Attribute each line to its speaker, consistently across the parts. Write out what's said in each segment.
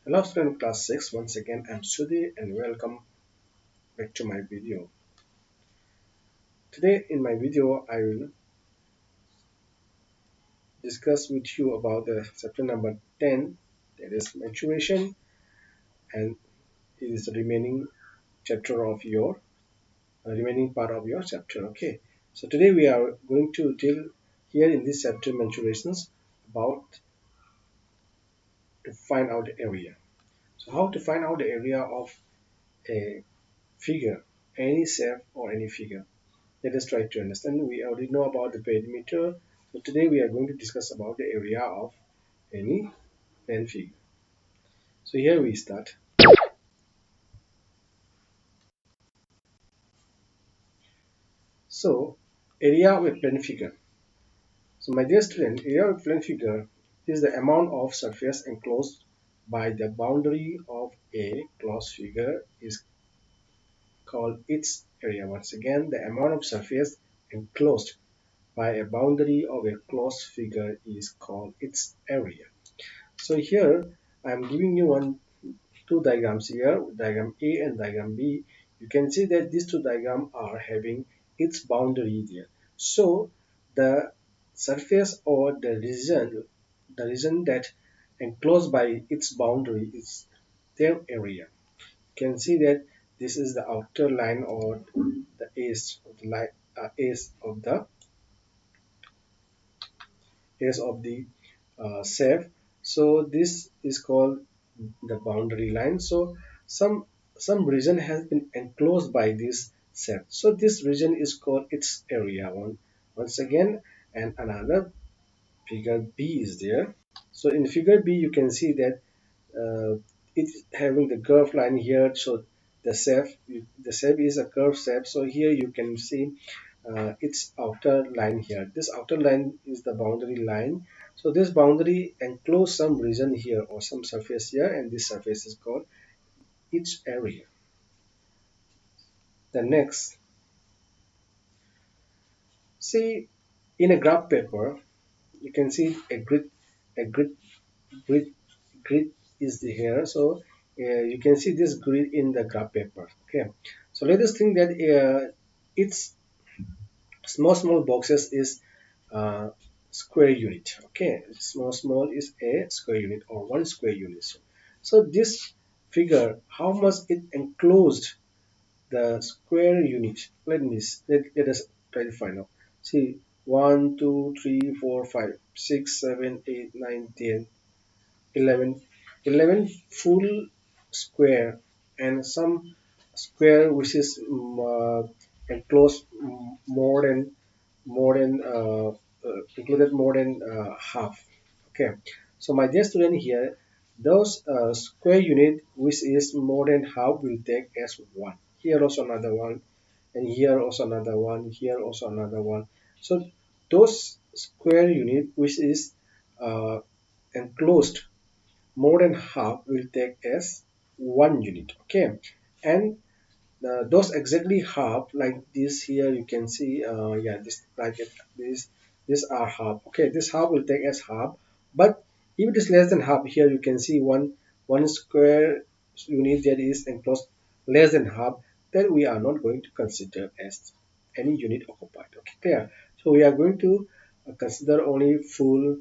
Speaker 1: Hello student class 6, once again I'm Sudhi and welcome back to my video. Today in my video I will discuss with you about the chapter number 10, that is mensuration, and it is the remaining chapter of your remaining part of your chapter. Okay, so today we are going to deal here in this chapter mensurations about to find out the area. So how to find out the area of a figure, any shape or any figure. Let us try to understand. We already know about the perimeter. So today we are going to discuss about the area of any plane figure. So here we start. So area of a plane figure. So my dear student, area of a plane figure is the amount of surface enclosed by the boundary of a closed figure is called its area. Once again, the amount of surface enclosed by a boundary of a closed figure is called its area. So here I am giving you two diagrams here, diagram A and diagram B. You can see that these two diagrams are having its boundary there. So the surface or the region that enclosed by its boundary is their area. You can see that this is the outer line or the edge of the line, edge of the shape. So this is called the boundary line. So some some region has been enclosed by this shape. So this region is called its area. Once again, and another figure B is there. So in figure B, you can see that it's having the curved line here. So the shape is a curved shape. So here you can see its outer line here. This outer line is the boundary line. So this boundary enclose some region here or some surface here, and this surface is called its area. The next, see in a graph paper, you can see a grid, grid is here. So you can see this grid in the graph paper. Okay, so let us think that its small boxes is square unit. Okay, small is a square unit or one square unit. So this figure, how much it enclosed the square unit. Let us try to find out. See, 1 2 3 4 5 6 7 8 9 10 11 11 full square and some square which is enclosed included more than half. Okay, so my dear student, here those square unit which is more than half will take as one. Here also another one, and here also another one, here also another one. So those square unit which is uh, enclosed more than half will take as one unit. Okay, and those exactly half, like this here you can see, yeah, this like it, this are half. Okay, this half will take as half, but if it is less than half, here you can see one square unit that is enclosed less than half, then we are not going to consider as any unit occupied. Okay, clear? So we are going to consider only full,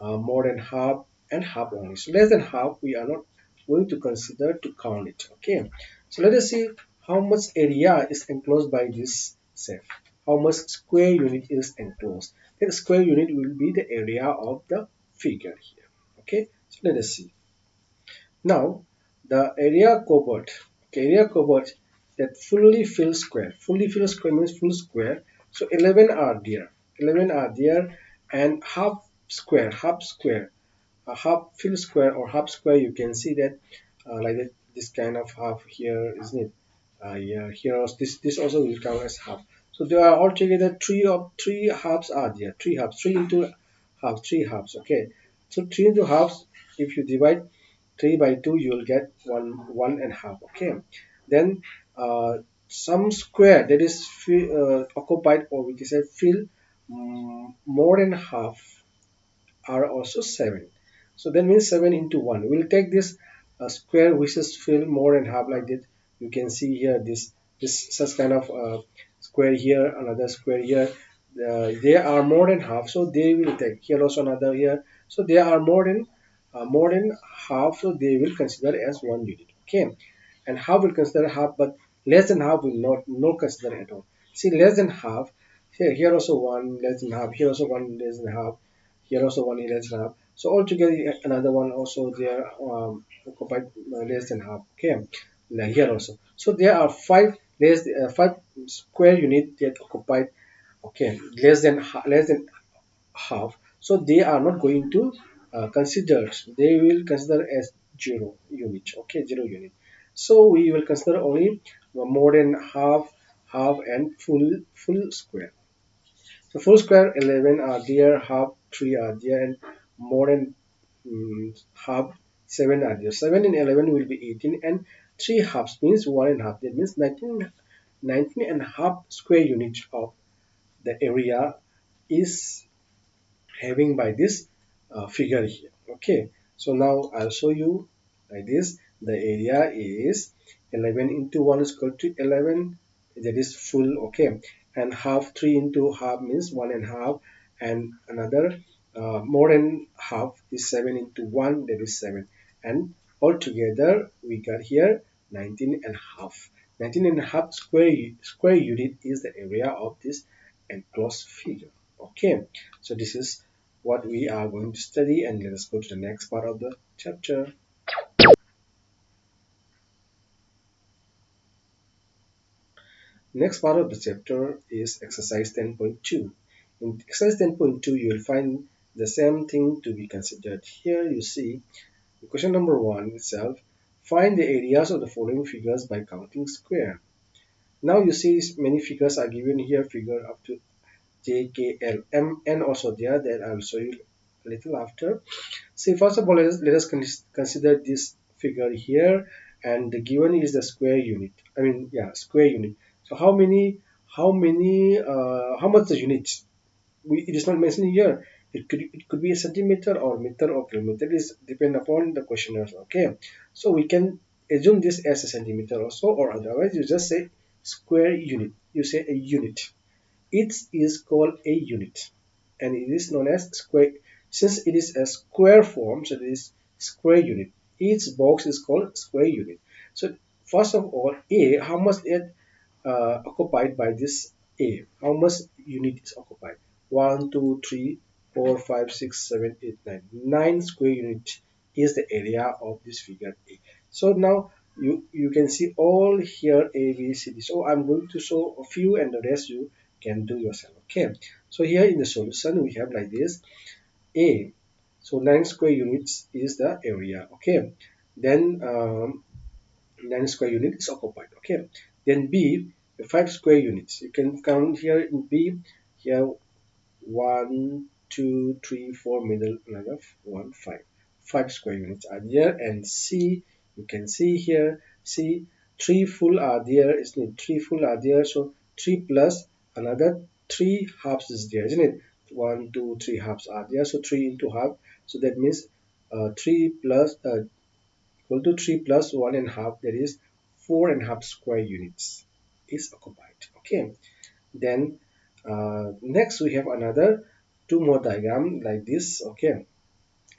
Speaker 1: more than half, and half only. So less than half we are not going to consider to count it. Okay, so let us see how much area is enclosed by this set. How much square unit is enclosed. The square unit will be the area of the figure here. Okay, so let us see. Now the area covered. Okay, area covered, that fully filled square. Fully filled square means full square. So 11 are there. 11 are there, and half square, a half fill square or half square, you can see that like this kind of half here, isn't it? Yeah, here also, this also will count as half. So there are altogether three halves are there. Three halves, three into half, three halves. Okay, so three into halves. If you divide 3 by 2, you will get one and a half. Okay, then some square that is occupied, or we can say fill, more than half are also 7. So that means 7 into 1. We'll take this a square which is filled more than half like that. You can see here this such kind of square here, another square here. They are more than half, so they will take here also another here. So they are more than half, so they will consider as one unit. Okay, and half will consider half, but less than half will not consider at all. See, less than half here also one less than half, here also one less than half, here also one less than half. So altogether another one also there occupied less than half. Okay, like here also. So there are five square unit that occupied. Okay, less than half. So they are not going to consider. They will consider as zero unit. Okay, zero unit. So we will consider only more than half, half, and full square. So full square 11 are there, half 3 are there, and more than half 7 are there. 7 and 11 will be 18, and 3 halves means 1 and a half. That means 19 and a half square units of the area is having by this figure here. Okay, so now I'll show you like this. The area is 11 into 1 is equal to 11, that is full. Okay, and half 3 into half means 1 and a half, and another more than half is 7 into 1, that is 7, and altogether we got here 19 and a half. 19 and a half square unit is the area of this enclosed figure. Okay, so this is what we are going to study, and let us go to the next part of the chapter. Next part of the chapter is exercise 10.2. In exercise 10.2 you will find the same thing to be considered. Here you see question number 1 itself, find the areas of the following figures by counting square. Now you see many figures are given here, figure up to J, K, L, M, N also there, that I will show you a little after. See, first of all, let us consider this figure here, and the given is the square unit. I mean, yeah, square unit. So how much the units? It is not mentioned here. It could be a centimeter or meter or kilometer. It is depend upon the questionnaires. Okay, so we can assume this as a centimeter also, or otherwise you just say square unit. You say a unit. It is called a unit, and it is known as square. Since it is a square form, so it is square unit. Each box is called square unit. So first of all, A, how much it occupied by this A? How much unit is occupied? 1, 2, 3, 4, 5, 6, 7, 8, 9. 9 square unit is the area of this figure A. So now you can see all here A, B, C, D. So I'm going to show a few, and the rest you can do yourself. Okay. So here in the solution we have like this A. So 9 square units is the area. Okay. Then 9 square unit is occupied. Okay. Then B, 5 square units. You can count here in B. Here 1, 2, 3, 4, middle, another 1, 5. 5 square units are there. And C, you can see here, C, 3 full are there, isn't it? 3 full are there. So 3 plus another 3 halves is there, isn't it? 1, 2, 3 halves are there. So 3 into half. So that means 3 plus equal to 3 plus 1 and a half, that is 4 and a half square units is occupied. Okay, then next we have another two more diagram like this. Okay,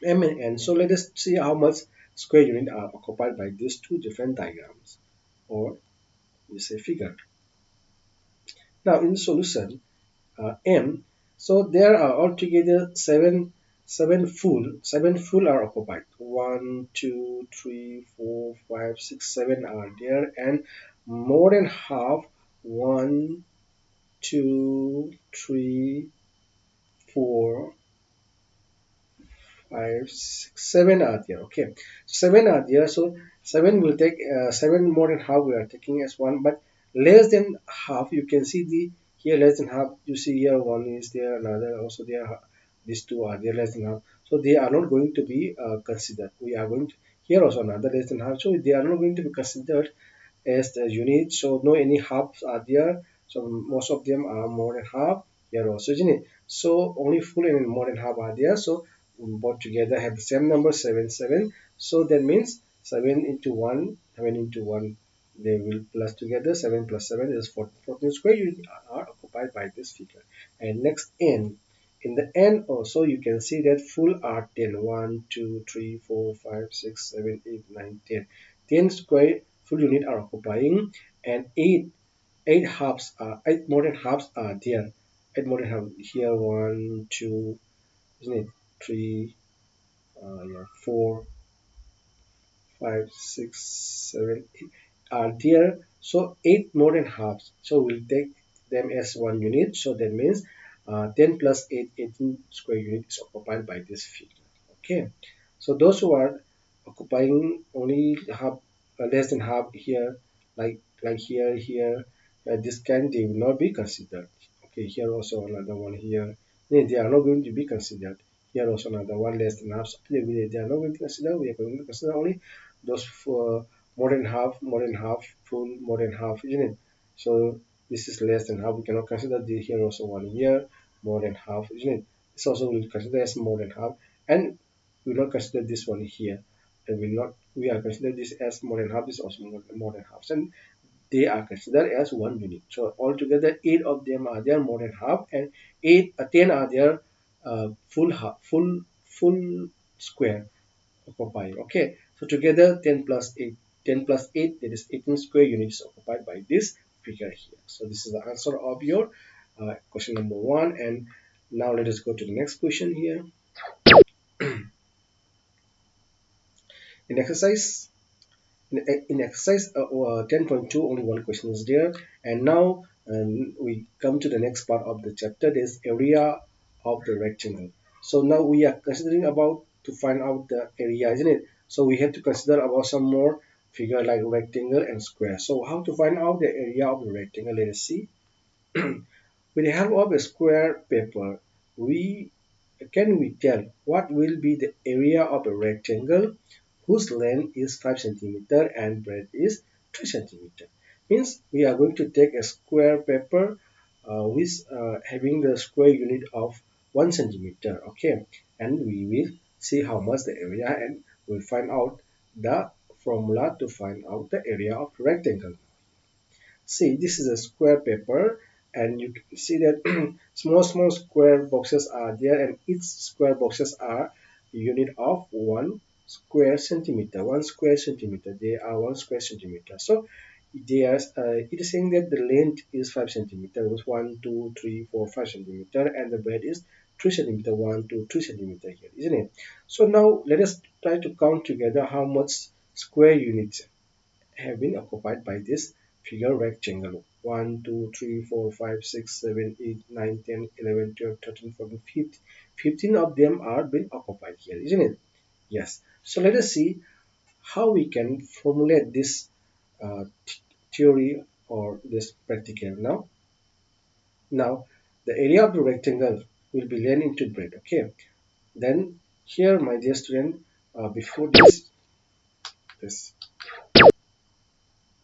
Speaker 1: M and N. So let us see how much square unit are occupied by these two different diagrams, or you say figure. Now in the solution, M, so there are altogether seven full are occupied. 1, 2, 3, 4, 5, 6, 7 are there, and more than half, 1, 2, 3, 4, 5, 6, 7 are there. Okay, 7 are there. So 7 will take 7 more than half. We are taking as one, but less than half. You can see the here less than half. You see here one is there, another also there. These two are there less than half. So they are not going to be considered. We are going to here also another less than half. So they are not going to be considered as the unit. So no any halves are there. So most of them are more than half here also, isn't it? So only full and more than half are there. So both together have the same number 7 7. So that means 7 into 1, 7 into 1, they will plus together. 7 plus 7 is 14. 14 square units are occupied by this figure. And next n. In the n also you can see that full are 10. 1, 2, 3, 4, 5, 6, 7, 8, 9, 10. 10 square full unit are occupying, and 8 halves are 8 more than halves are there. 8 more than half here. 1, 2, isn't it? 3, yeah, 4, 5, 6, 7, 8 are there. So 8 more than halves. So we'll take them as one unit. So that means 10 plus 8, 18 square unit is occupied by this figure. Okay. So those who are occupying only half, less than half here, like here, this kind they will not be considered. Okay, here also another one here. They are not going to be considered. Here also another one less than half. So they are not going to consider. We are going to consider only those for more than half, full, more than half, isn't it? So this is less than half. We cannot consider the here also one here, more than half, isn't it? This also will consider as more than half, and we will not consider this one here, and will not. We are consider this as more than half. This is also more than half, and they are considered as one unit. So altogether, 8 of them are there more than half, and 10 are there full half, full square occupying. Okay, so together 10 plus 8, 10 plus 8, that is 18 square units occupied by this figure here. So this is the answer of your question number 1. And now let us go to the next question here. In exercise in exercise 10.2, only one question is there. And now we come to the next part of the chapter. This area of the rectangle. So now we are considering about to find out the area, isn't it? So we have to consider about some more figure like rectangle and square. So how to find out the area of the rectangle? Let us see. With the help of a square paper, we we tell what will be the area of a rectangle whose length is 5 centimeter and breadth is 3 centimeter. Means we are going to take a square paper with having the square unit of 1 centimeter. Okay, and we will see how much the area, and we'll find out the formula to find out the area of rectangle. See, this is a square paper, and you can see that small square boxes are there, and each square boxes are unit of 1 square centimeter. 1 square centimeter. They are 1 square centimeter. So they are, it is saying that the length is 5 centimeter. 1, 2, 3, 4, 5 centimeter, and the breadth is 3 centimeter. 1, 2, 3 centimeter here, isn't it? So now let us try to count together how much square units have been occupied by this figure rectangle. 1, 2, 3, 4, 5, 6, 7, 8, 9, 10, 11, 12, 13, 14, 15. 15 of them are being occupied here, isn't it? Yes. So let us see how we can formulate this theory or this practical. Now the area of the rectangle will be length into breadth. Okay. Then here, my dear student, before this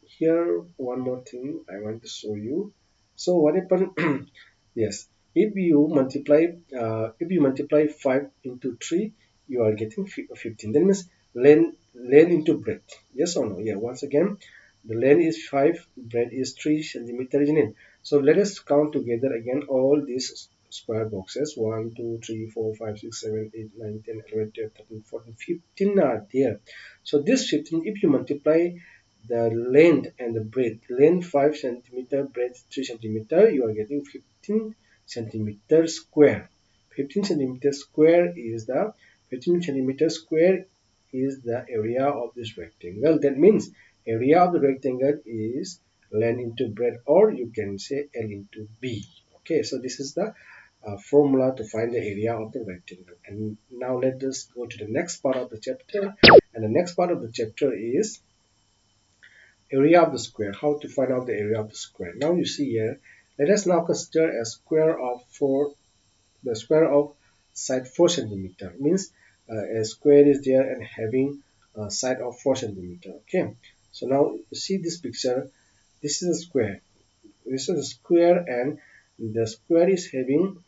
Speaker 1: here one more thing I want to show you. So what happened? Yes, if you multiply 5 into 3, you are getting 15. That means length into breadth. Yes or no? Yeah, once again, the length is 5, breadth is 3 centimeter, isn't it? So let us count together again all these square boxes. 1, 2, 3, 4, 5, 6, 7, 8, 9, 10, 11, 12, 13, 14, 15 are there. So this 15, if you multiply the length and the breadth, length 5 centimeter, breadth 3 centimeter, you are getting 15 centimeter square. 15 centimeter square is the 15 centimeter square is the area of this rectangle. That means area of the rectangle is length into breadth, or you can say L into B. Okay, so this is the formula to find the area of the rectangle. And now let us go to the next part of the chapter. And the next part of the chapter is area of the square. How to find out the area of the square. Now you see here, let us now consider a square of 4, the square of side 4 centimeter. Means a square is there and having a side of 4 centimeter. Okay, so now you see this picture. This is a square. This is a square, and the square is having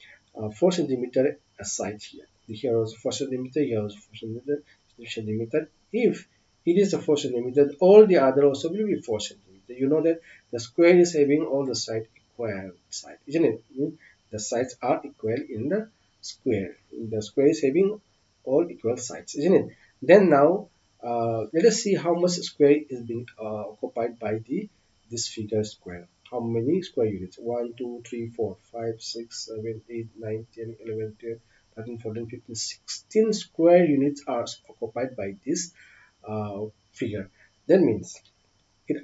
Speaker 1: 4 centimeter a side here. Here is 4 centimeter, here is 4 centimeter, 3 centimeter. If it is the 4 centimeter. All the other also will be 4 centimeter. You know that the square is having all the side equal side, isn't it? The sides are equal in the square. The square is having all equal sides, isn't it? Then now let us see how much square is being occupied by the this figure square. How many square units? 1, 2, 3, 4, 5, 6, 7, 8, 9, 10, 11, 12, 13, 14, 15, 16 square units are occupied by this figure. That means it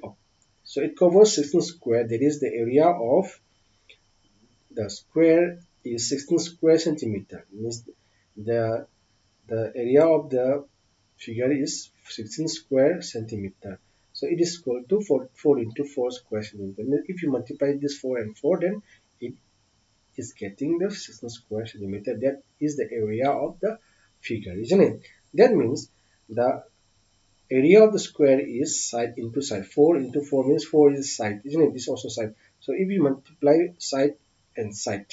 Speaker 1: so it covers 16 square. That is the area of the square is 16 square centimeter. Means the the area of the figure is 16 square centimeter. So it is equal to 4 into 4 square centimeter. If you multiply this 4 and 4, then it is getting the 16 square centimeter. That is the area of the figure, isn't it? That means the area of the square is side into side. 4 into 4 means 4 is side, isn't it? This is also side. So if you multiply side and side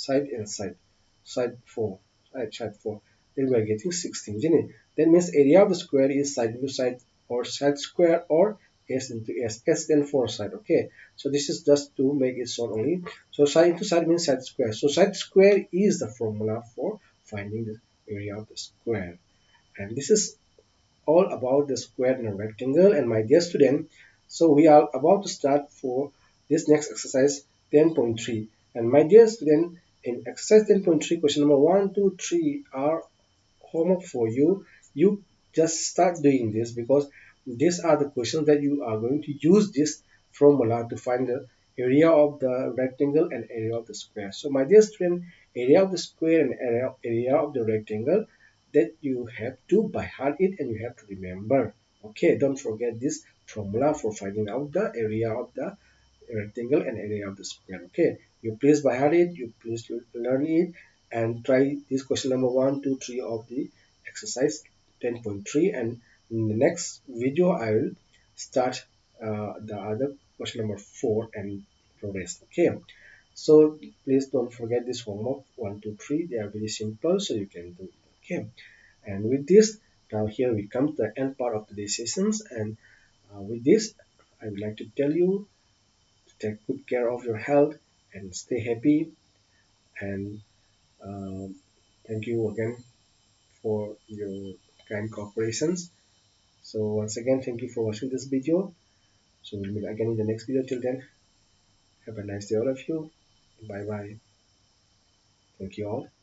Speaker 1: and side 4, side 4, then we are getting 16, isn't it? That means area of the square is side into side or side square or s into s then 4 side. Okay, so this is just to make it short only. So side into side means side square. So side square is the formula for finding the area of the square. And this is all about the square and a rectangle. And my dear student, so we are about to start for this next exercise 10.3. And my dear student, in exercise 10.3, question number 1, 2, 3 are homework for you. You just start doing this because these are the questions that you are going to use this formula to find the area of the rectangle and area of the square. So my dear student, area of the square and area of the rectangle, that you have to by heart it and you have to remember. Okay, don't forget this formula for finding out the area of the rectangle and area of the square. Okay, you please by heart it, you please learn it and try this question number 1, 2, 3 of the exercise 10.3, and in the next video I will start the other question number 4 and the rest. Okay, so please don't forget this homework 1, 2, 3. They are very simple, so you can do it. Okay, and with this, now here we come to the end part of today's sessions, and with this I would like to tell you to take good care of your health and stay happy, and um, thank you again for your kind cooperations. So once again, thank you for watching this video. So we'll meet again in the next video. Till then, have a nice day all of you. Bye bye. Thank you all.